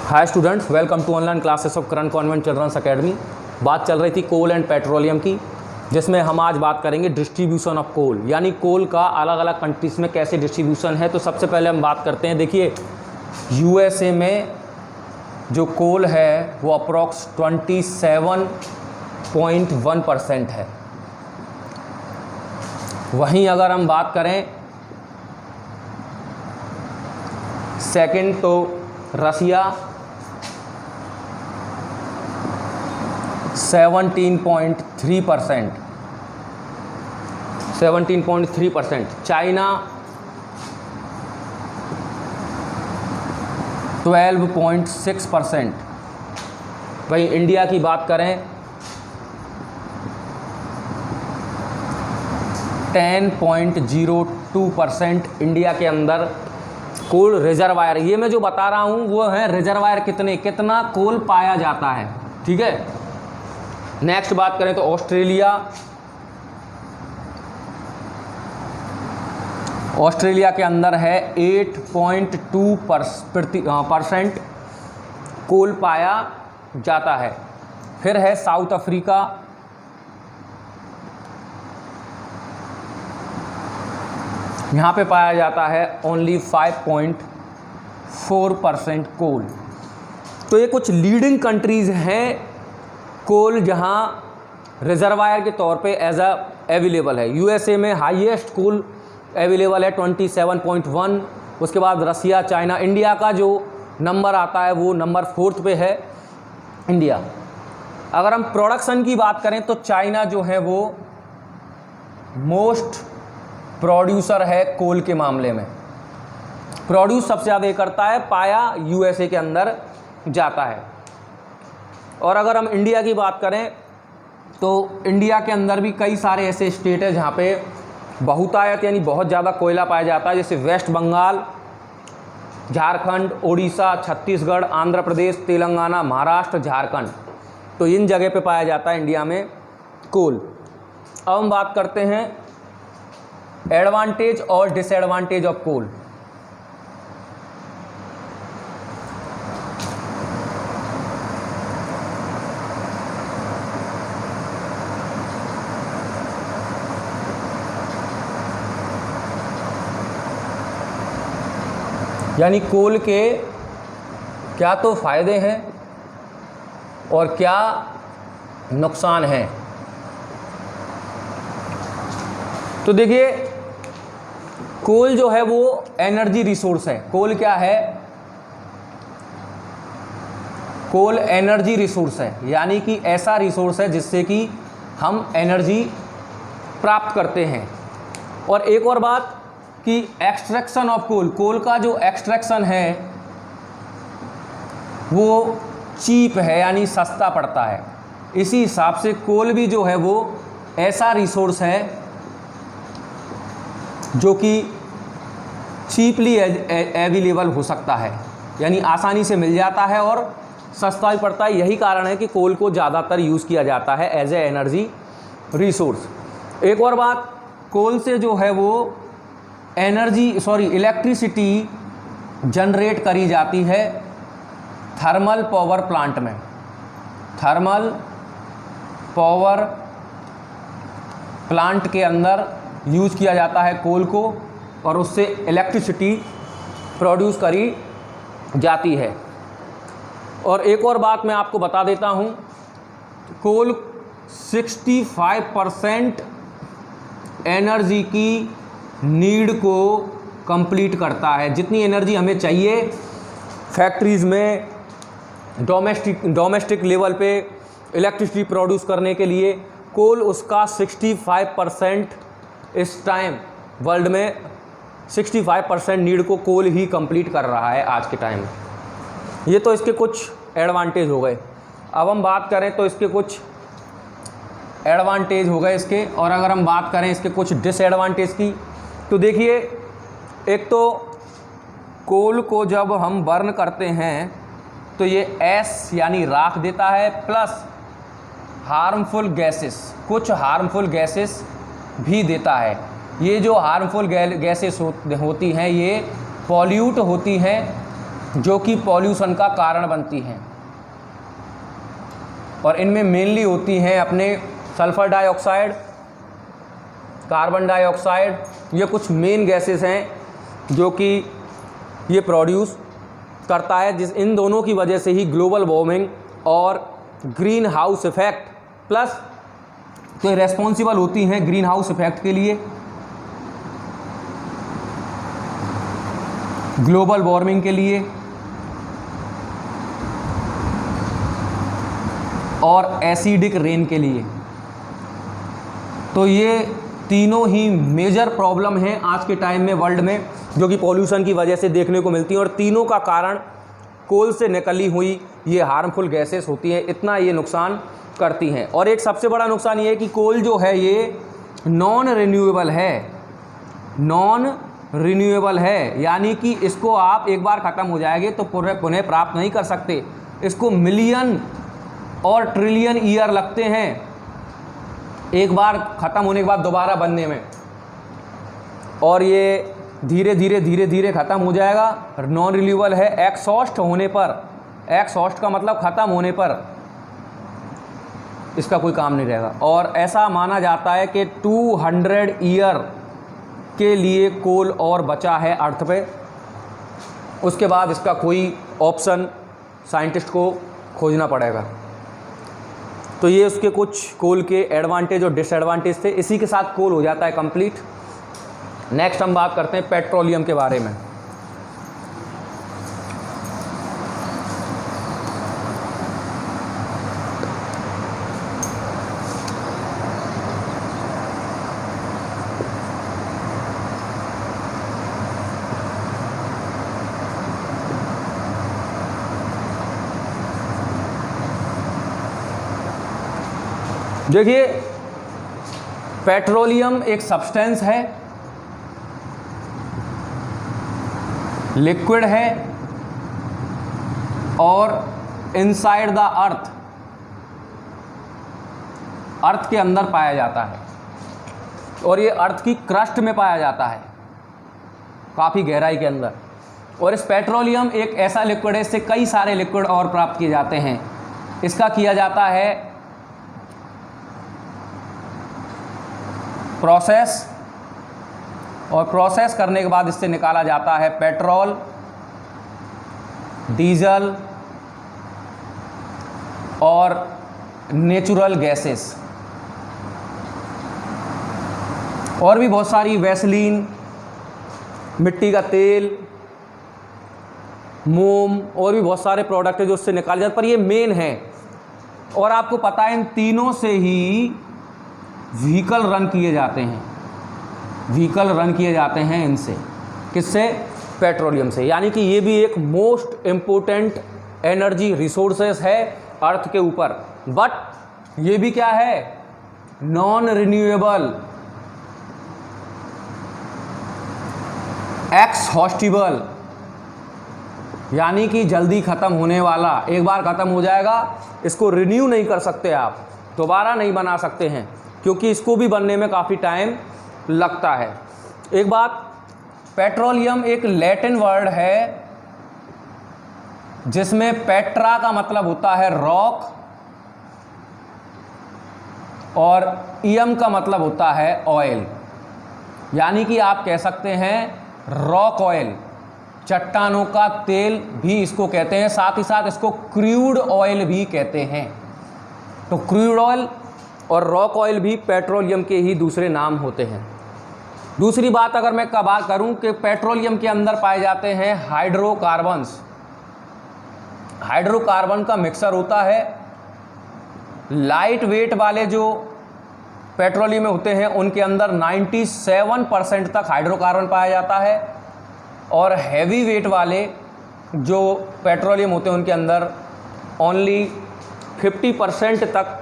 Hi students, welcome to online classes of Karan convent children's academy. बात चल रही थी कोल एंड पेट्रोलियम की, जिसमें हम आज बात करेंगे डिस्ट्रीब्यूशन ऑफ कोल, यानी कोल का अलग अलग कंट्रीज़ में कैसे डिस्ट्रीब्यूशन है। तो सबसे पहले हम बात करते हैं। देखिए, यूएसए में जो कोल है वो अप्रॉक्स 27.1% है। वहीं अगर हम बात करें सेकंड तो रसिया 17.3%, चाइना 12.6%। वहीं इंडिया की बात करें 10.02% इंडिया के अंदर कोल रिजर्वायर। ये मैं जो बता रहा हूँ वो है रिजर्वायर कितना कोल पाया जाता है, ठीक है। नेक्स्ट बात करें तो ऑस्ट्रेलिया के अंदर है 8.2% कोल पाया जाता है। फिर है साउथ अफ्रीका, यहाँ पे पाया जाता है ओनली 5.4% कोल। तो ये कुछ लीडिंग कंट्रीज़ हैं कोल जहाँ रिजर्वायर के तौर पे एज अ अवेलेबल है। यूएसए में हाईएस्ट कोल अवेलेबल है 27.1। उसके बाद रसिया, चाइना। इंडिया का जो नंबर आता है वो नंबर 4 पे है इंडिया। अगर हम प्रोडक्शन की बात करें तो चाइना जो है वो मोस्ट प्रोड्यूसर है कोल के मामले में। प्रोड्यूस सबसे ज़्यादा करता है, पाया यूएसए के अंदर जाता है। और अगर हम इंडिया की बात करें तो इंडिया के अंदर भी कई सारे ऐसे स्टेट हैं जहाँ पे बहुतायत यानी बहुत ज़्यादा कोयला पाया जाता है, जैसे वेस्ट बंगाल, झारखंड, उड़ीसा, छत्तीसगढ़, आंध्र प्रदेश, तेलंगाना, महाराष्ट्र, झारखंड। तो इन जगह पे पाया जाता है इंडिया में कोल। अब हम बात करते हैं एडवांटेज और डिसएडवांटेज ऑफ कोल। यानी कोल के क्या तो फायदे हैं और क्या नुकसान हैं। तो देखिए, कोल जो है वो एनर्जी रिसोर्स है। कोल क्या है? कोल एनर्जी रिसोर्स है, यानी कि ऐसा रिसोर्स है जिससे कि हम एनर्जी प्राप्त करते हैं। और एक और बात कि एक्सट्रैक्शन ऑफ कोल, कोल का जो एक्सट्रैक्शन है वो चीप है, यानी सस्ता पड़ता है। इसी हिसाब से कोल भी जो है वो ऐसा रिसोर्स है जो कि चीपली अवेलेबल हो सकता है, यानी आसानी से मिल जाता है और सस्ता भी पड़ता है। यही कारण है कि कोल को ज़्यादातर यूज़ किया जाता है एज ए एनर्जी रिसोर्स। एक और बात, कोल से जो है वो इलेक्ट्रिसिटी जनरेट करी जाती है थर्मल पावर प्लांट में। थर्मल पावर प्लांट के अंदर यूज़ किया जाता है कोल को और उससे इलेक्ट्रिसिटी प्रोड्यूस करी जाती है। और एक और बात मैं आपको बता देता हूँ, कोल 65% एनर्जी की नीड को कंप्लीट करता है। जितनी एनर्जी हमें चाहिए फैक्ट्रीज़ में, डोमेस्टिक लेवल पे इलेक्ट्रिसिटी प्रोड्यूस करने के लिए, कोल उसका 65% इस टाइम वर्ल्ड में 65% नीड को कोल ही कंप्लीट कर रहा है आज के टाइम में। ये तो इसके कुछ एडवांटेज हो गए। अब हम बात करें तो इसके कुछ एडवांटेज हो गए इसके। और अगर हम बात करें इसके कुछ डिसएडवांटेज की, तो देखिए, एक तो कोल को जब हम बर्न करते हैं तो ये एस यानी राख देता है, प्लस हार्मफुल गैसेस, कुछ हार्मफुल गैसेस भी देता है। ये जो हार्मफुल गैसेस होती हैं ये पॉल्यूट होती हैं जो कि पॉल्यूशन का कारण बनती हैं, और इनमें मेनली होती हैं अपने सल्फर डाइऑक्साइड, कार्बन डाइऑक्साइड। ये कुछ मेन गैसेस हैं जो कि ये प्रोड्यूस करता है, इन दोनों की वजह से ही ग्लोबल वार्मिंग और ग्रीन हाउस इफेक्ट प्लस तो रेस्पॉन्सिबल होती हैं ग्रीन हाउस इफेक्ट के लिए, ग्लोबल वार्मिंग के लिए और एसिडिक रेन के लिए। तो ये तीनों ही मेजर प्रॉब्लम हैं आज के टाइम में वर्ल्ड में, जो कि पॉल्यूशन की वजह से देखने को मिलती हैं, और तीनों का कारण कोल से निकली हुई ये हार्मफुल गैसेस होती हैं, इतना ये नुकसान करती हैं। और एक सबसे बड़ा नुकसान ये है कि कोल जो है ये नॉन रिन्यूएबल है, नॉन रिन्यूएबल है, यानी कि इसको आप एक बार ख़त्म हो जाएंगे तो पुनः प्राप्त नहीं कर सकते। इसको मिलियन और ट्रिलियन ईयर लगते हैं एक बार ख़त्म होने के बाद दोबारा बनने में, और ये धीरे धीरे ख़त्म हो जाएगा। नॉन रिन्यूएबल है, एक्सॉस्ट होने पर, एक्सॉस्ट का मतलब ख़त्म होने पर इसका कोई काम नहीं रहेगा। और ऐसा माना जाता है कि 200 ईयर के लिए कोल और बचा है अर्थ पे, उसके बाद इसका कोई ऑप्शन साइंटिस्ट को खोजना पड़ेगा। तो ये उसके कुछ कोल के एडवांटेज और डिसएडवांटेज थे। इसी के साथ कोल हो जाता है कंप्लीट। नेक्स्ट हम बात करते हैं पेट्रोलियम के बारे में। देखिए, पेट्रोलियम एक सब्सटेंस है, लिक्विड है और इनसाइड द अर्थ, अर्थ के अंदर पाया जाता है, और ये अर्थ की क्रस्ट में पाया जाता है, काफ़ी गहराई के अंदर। और इस पेट्रोलियम एक ऐसा लिक्विड है, इससे कई सारे लिक्विड और प्राप्त किए जाते हैं। इसका किया जाता है प्रोसेस, और प्रोसेस करने के बाद इससे निकाला जाता है पेट्रोल, डीजल और नेचुरल गैसेस, और भी बहुत सारी वैसलीन, मिट्टी का तेल, मोम, और भी बहुत सारे प्रोडक्ट है जो उससे निकाले जाते, पर ये मेन है। और आपको पता है इन तीनों से ही व्हीकल रन किए जाते हैं, व्हीकल रन किए जाते हैं इनसे। किससे? पेट्रोलियम से। यानी कि ये भी एक मोस्ट इम्पोर्टेंट एनर्जी रिसोर्सेस है अर्थ के ऊपर। बट ये भी क्या है? नॉन रिन्यूएबल, एक्सहॉस्टिबल, यानी कि जल्दी ख़त्म होने वाला। एक बार ख़त्म हो जाएगा, इसको रिन्यू नहीं कर सकते आप, दोबारा नहीं बना सकते हैं, क्योंकि इसको भी बनने में काफ़ी टाइम लगता है। एक बात, पेट्रोलियम एक लैटिन वर्ड है जिसमें पेट्रा का मतलब होता है रॉक और इयम का मतलब होता है ऑयल। यानी कि आप कह सकते हैं रॉक ऑयल, चट्टानों का तेल भी इसको कहते हैं, साथ ही साथ इसको क्रूड ऑयल भी कहते हैं। तो क्रूड ऑयल और रॉक ऑयल भी पेट्रोलियम के ही दूसरे नाम होते हैं। दूसरी बात अगर मैं बात करूं कि पेट्रोलियम के अंदर पाए जाते हैं हाइड्रोकार्बन्स। हाइड्रोकार्बन का मिक्सर होता है। लाइट वेट वाले जो पेट्रोलियम में होते हैं उनके अंदर 97% तक हाइड्रोकार्बन पाया जाता है, और हैवी वेट वाले जो पेट्रोलियम होते हैं उनके अंदर ओनली 50% तक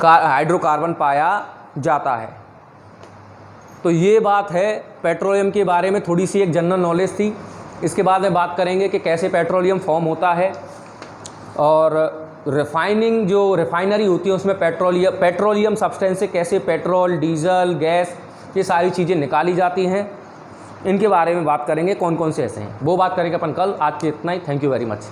हाइड्रोकार्बन पाया जाता है। तो ये बात है पेट्रोलियम के बारे में, थोड़ी सी एक जनरल नॉलेज थी। इसके बाद में बात करेंगे कि कैसे पेट्रोलियम फॉर्म होता है, और रिफाइनिंग जो रिफाइनरी होती है उसमें पेट्रोलियम सब्सटेंस से कैसे पेट्रोल, डीजल, गैस, ये सारी चीज़ें निकाली जाती हैं। इनके बारे में बात करेंगे कौन कौन से ऐसे हैं, वो बात करेंगे अपन कल। आज के इतना ही, थैंक यू वेरी मच।